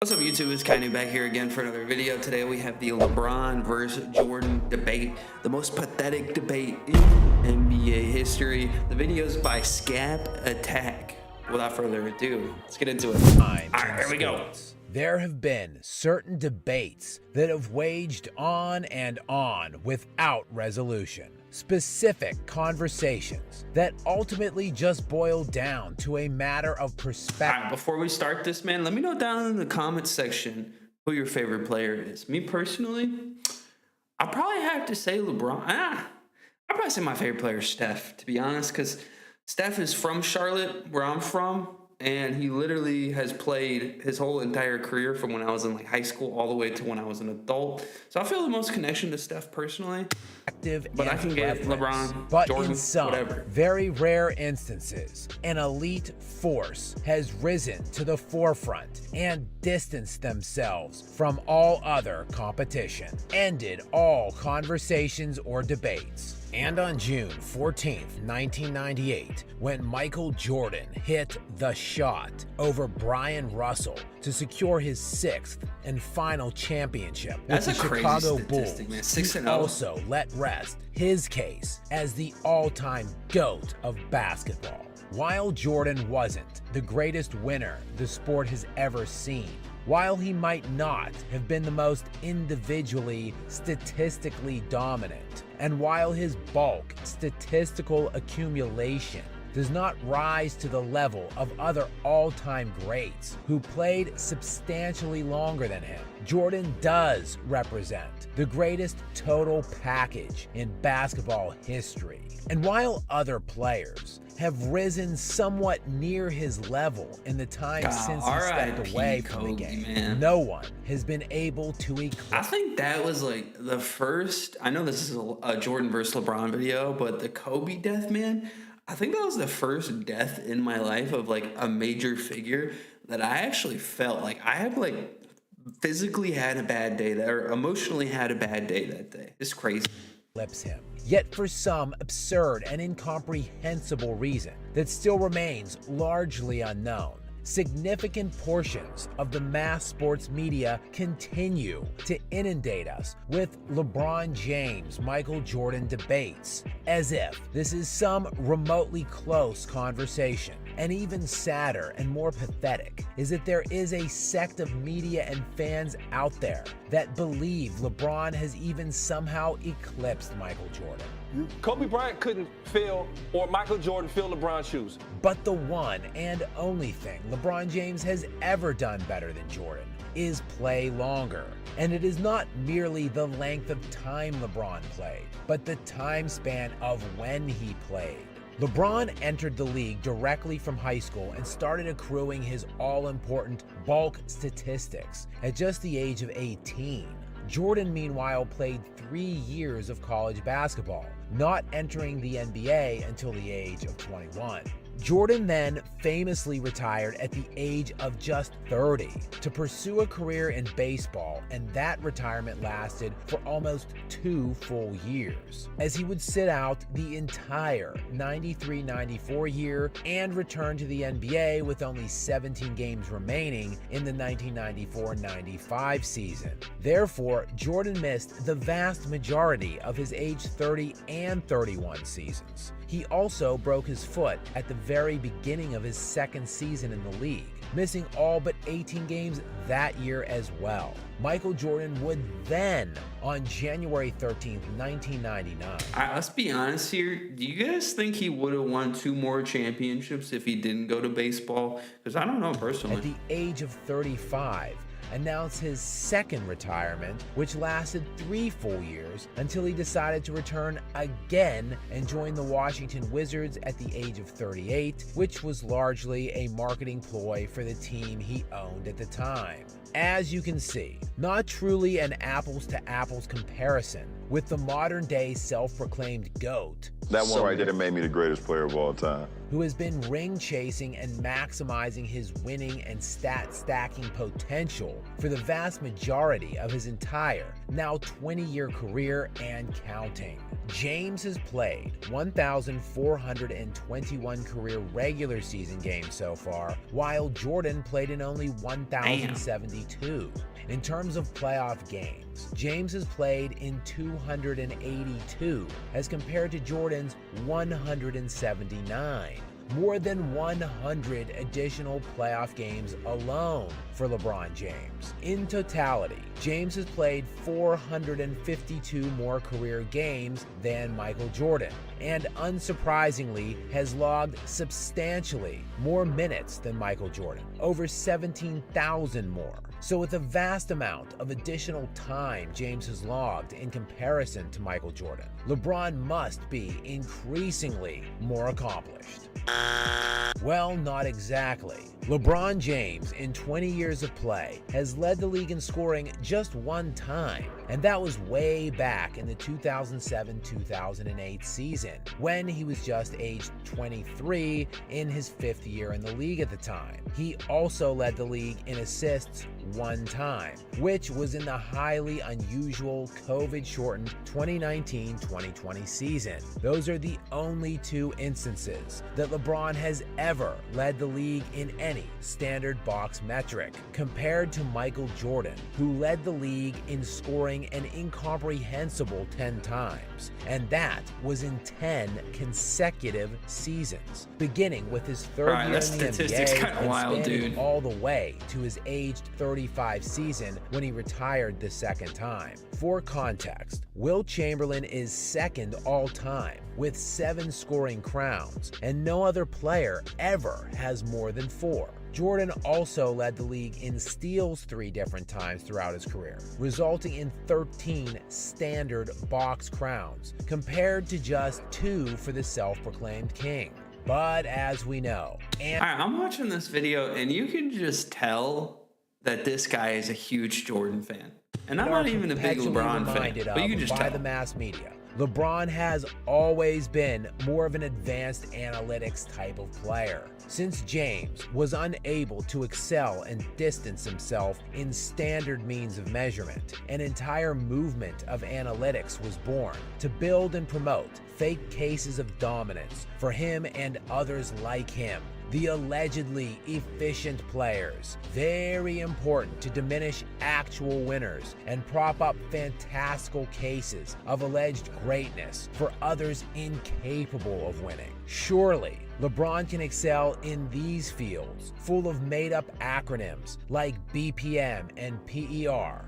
What's up, YouTube? It's Kainu back here again for another video. Today we have the LeBron versus Jordan debate, the most pathetic debate in NBA history. The video is by Scab Attack. Without further ado, let's get into it. All right, here we go. There have been certain debates that have waged on and on without resolution. Specific conversations that ultimately just boil down to a matter of perspective. All right, before we start this, man, let me know down in the comments section who your favorite player is. Me personally, I probably have to say LeBron. I'd probably say my favorite player is Steph, to be honest, because Steph is from Charlotte, where I'm from. And he literally has played his whole entire career from when I was in high school all the way to when I was an adult. So I feel the most connection to Steph personally. But I can get LeBron, but Jordan, in some whatever. Very rare instances, an elite force has risen to the forefront and distanced themselves from all other competition, ended all conversations or debates. And on June 14th, 1998, when Michael Jordan hit the shot over Brian Russell to secure his sixth and final championship with the Chicago Bulls, he also let rest his case as the all-time GOAT of basketball. While Jordan wasn't the greatest winner the sport has ever seen, while he might not have been the most individually, statistically dominant, and while his bulk statistical accumulation does not rise to the level of other all-time greats who played substantially longer than him, Jordan does represent the greatest total package in basketball history. And while other players have risen somewhat near his level in the time since he stepped away from the game, man. No one has been able to eclipse. I think that was the first, I know this is a Jordan versus LeBron video, but the Kobe death, man, I think that was the first death in my life of a major figure that I actually felt like I had physically had a bad day or emotionally had a bad day that day. It's crazy. Him. Yet for some absurd and incomprehensible reason that still remains largely unknown, significant portions of the mass sports media continue to inundate us with LeBron James, Michael Jordan debates, as if this is some remotely close conversation. And even sadder and more pathetic is that there is a sect of media and fans out there that believe LeBron has even somehow eclipsed Michael Jordan. Kobe Bryant couldn't fill, or Michael Jordan fill LeBron's shoes. But the one and only thing LeBron James has ever done better than Jordan is play longer. And it is not merely the length of time LeBron played, but the time span of when he played. LeBron entered the league directly from high school and started accruing his all-important bulk statistics at just the age of 18. Jordan, meanwhile, played 3 years of college basketball, not entering the NBA until the age of 21. Jordan then famously retired at the age of just 30 to pursue a career in baseball, and that retirement lasted for almost 2 full years, as he would sit out the entire 93-94 year and return to the NBA with only 17 games remaining in the 1994-95 season. Therefore, Jordan missed the vast majority of his age 30 and 31 seasons. He also broke his foot at the very beginning of his second season in the league, missing all but 18 games that year as well. Michael Jordan would then, on January 13th, 1999. All right, let's be honest here. Do you guys think he would have won 2 more championships if he didn't go to baseball? Because I don't know personally. At the age of 35, announced his second retirement, which lasted 3 full years until he decided to return again and join the Washington Wizards at the age of 38, which was largely a marketing ploy for the team he owned at the time. As you can see, not truly an apples-to-apples comparison with the modern-day self-proclaimed GOAT, That one So right there good. made me the greatest player of all time. who has been ring chasing and maximizing his winning and stat stacking potential for the vast majority of his entire, now 20-year career and counting. James has played 1,421 career regular season games so far, while Jordan played in only 1,072. In terms of playoff games, James has played in 282 as compared to Jordan's 179. More than 100 additional playoff games alone for LeBron James. In totality, James has played 452 more career games than Michael Jordan, and unsurprisingly has logged substantially more minutes than Michael Jordan, over 17,000 more. So with a vast amount of additional time James has logged in comparison to Michael Jordan, LeBron must be increasingly more accomplished. Well, not exactly. LeBron James, in 20 years of play, has led the league in scoring just one time, and that was way back in the 2007-2008 season, when he was just aged 23 in his 5th year in the league at the time. He also led the league in assists one time, which was in the highly unusual COVID-shortened 2019-2020 season. Those are the only two instances that LeBron has ever led the league in any standard box metric, compared to Michael Jordan, who led the league in scoring an incomprehensible 10 times, and that was in 10 consecutive seasons, beginning with his third Right, year that in the statistic's NBA kinda and wild, spanning dude. all the way to his aged 35 season when he retired the second time. For context, Wilt Chamberlain is second all-time with 7 scoring crowns, and no other player ever has more than 4. Jordan also led the league in steals 3 different times throughout his career, resulting in 13 standard box crowns, compared to just 2 for the self-proclaimed king. But as we know, and All right, I'm watching this video, and you can just tell that this guy is a huge Jordan fan. And I'm are not even a big perpetually LeBron fan, reminded but you of can just by tell. the mass media, LeBron has always been more of an advanced analytics type of player. Since James was unable to excel and distance himself in standard means of measurement, an entire movement of analytics was born to build and promote fake cases of dominance for him and others like him. The allegedly efficient players, very important to diminish actual winners and prop up fantastical cases of alleged greatness for others incapable of winning. Surely, LeBron can excel in these fields, full of made-up acronyms like BPM and PER.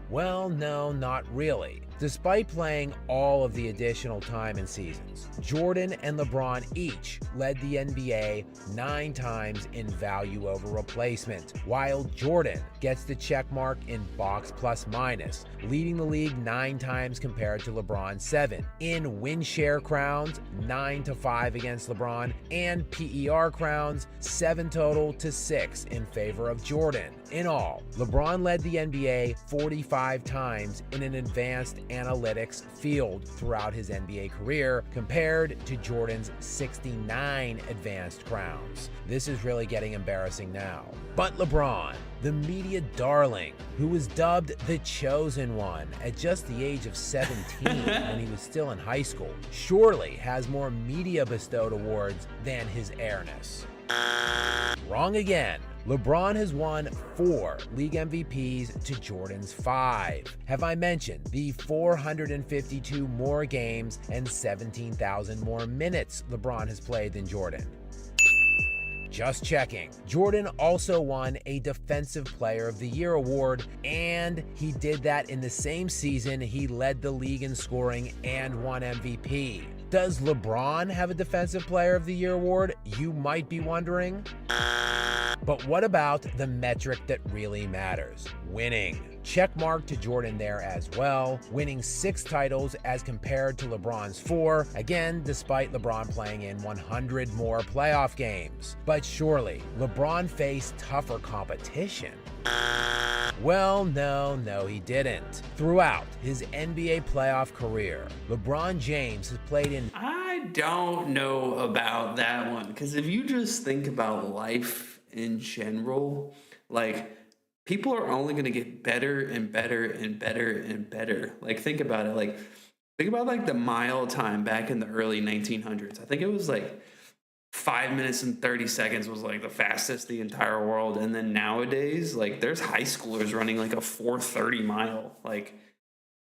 Well, no, not really. Despite playing all of the additional time and seasons, Jordan and LeBron each led the NBA 9 times in value over replacement, while Jordan gets the check mark in box plus minus, leading the league 9 times compared to LeBron's 7. In win share crowns, 9-5 against LeBron, and PER crowns, 7 total to 6 in favor of Jordan. In all, LeBron led the NBA 45 times in an advanced analytics field throughout his NBA career, compared to Jordan's 69 advanced crowns. This is really getting embarrassing now. But LeBron, the media darling, who was dubbed the Chosen One at just the age of 17 when he was still in high school, surely has more media bestowed awards than his airness. Wrong again. LeBron has won 4 league MVPs to Jordan's 5. Have I mentioned the 452 more games and 17,000 more minutes LeBron has played than Jordan? Just checking. Jordan also won a Defensive Player of the Year award, and he did that in the same season he led the league in scoring and won MVP. Does LeBron have a Defensive Player of the Year award, you might be wondering? But what about the metric that really matters? Winning. Check mark to Jordan there as well, winning 6 titles as compared to LeBron's 4, again, despite LeBron playing in 100 more playoff games. But surely, LeBron faced tougher competition. Well, no, he didn't. Throughout his NBA playoff career, LeBron James has played in... I don't know about that one, because if you just think about life in general, like, people are only going to get better and better and better and better. Like, think about it. Like, think about, like, the mile time back in the early 1900s. I think it was, like, 5 minutes and 30 seconds was, like, the fastest the entire world. And then nowadays, like, there's high schoolers running, like, a 4:30 mile. Like,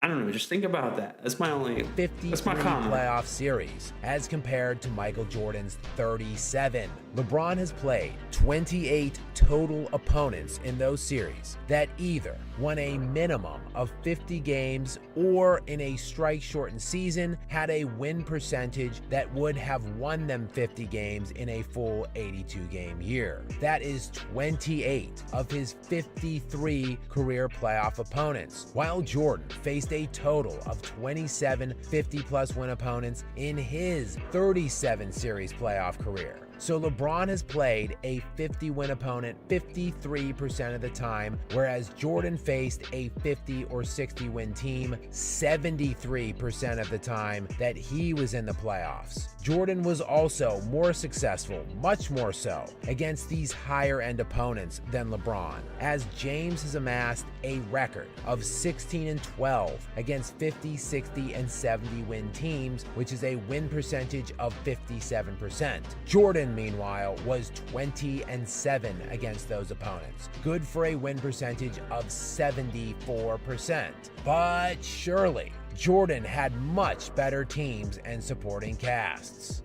I don't know. Just think about that. That's my only... 53 that's my comment. playoff series as compared to Michael Jordan's 37. LeBron has played 28 total opponents in those series that either won a minimum of 50 games or in a strike-shortened season had a win percentage that would have won them 50 games in a full 82-game year. That is 28 of his 53 career playoff opponents, while Jordan faced a total of 27 50-plus win opponents in his 37 series playoff career. So LeBron has played a 50-win opponent 53% of the time, whereas Jordan faced a 50 or 60-win team 73% of the time that he was in the playoffs. Jordan was also more successful, much more so, against these higher-end opponents than LeBron, as James has amassed a record of 16-12 against 50, 60, and 70-win teams, which is a win percentage of 57%. Jordan, meanwhile, was 20-7 against those opponents, good for a win percentage of 74%. But surely, Jordan had much better teams and supporting casts.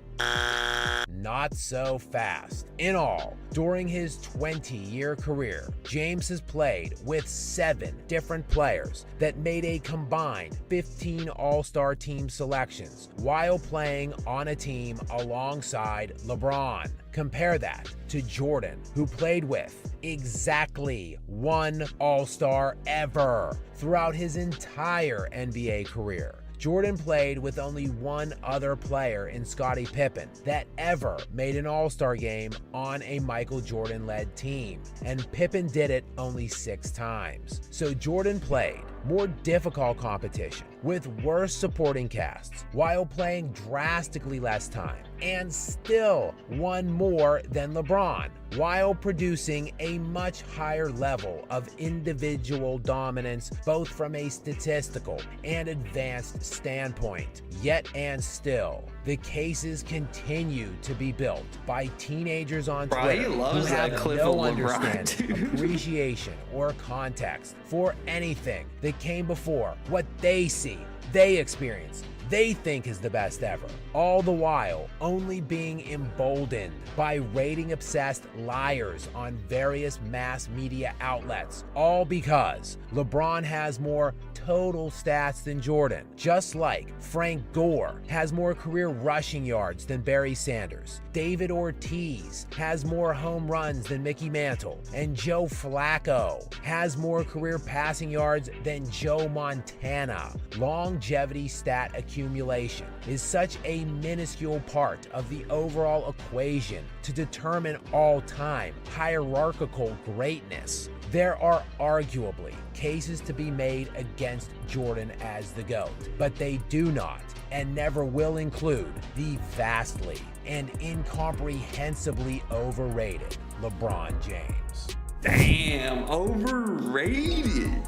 Not so fast. In all, during his 20-year career, James has played with 7 different players that made a combined 15 All-Star team selections while playing on a team alongside LeBron. Compare that to Jordan, who played with exactly 1 All-Star ever throughout his entire NBA career. Jordan played with only 1 other player in Scottie Pippen that ever made an All-Star game on a Michael Jordan-led team, and Pippen did it only 6 times. So Jordan played more difficult competition with worse supporting casts while playing drastically less time, and still won more than LeBron while producing a much higher level of individual dominance, both from a statistical and advanced standpoint. Yet and still, the cases continue to be built by teenagers on Twitter who have no understanding, appreciation, or context for anything that came before what they see, they experience, they think is the best ever, all the while only being emboldened by rating-obsessed liars on various mass media outlets, all because LeBron has more total stats than Jordan, just like Frank Gore has more career rushing yards than Barry Sanders, David Ortiz has more home runs than Mickey Mantle, and Joe Flacco has more career passing yards than Joe Montana. Longevity stat accumulation is such a minuscule part of the overall equation to determine all-time hierarchical greatness. There are arguably cases to be made against Jordan as the GOAT, but they do not and never will include the vastly and incomprehensibly overrated LeBron James. Damn, overrated.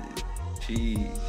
Jeez.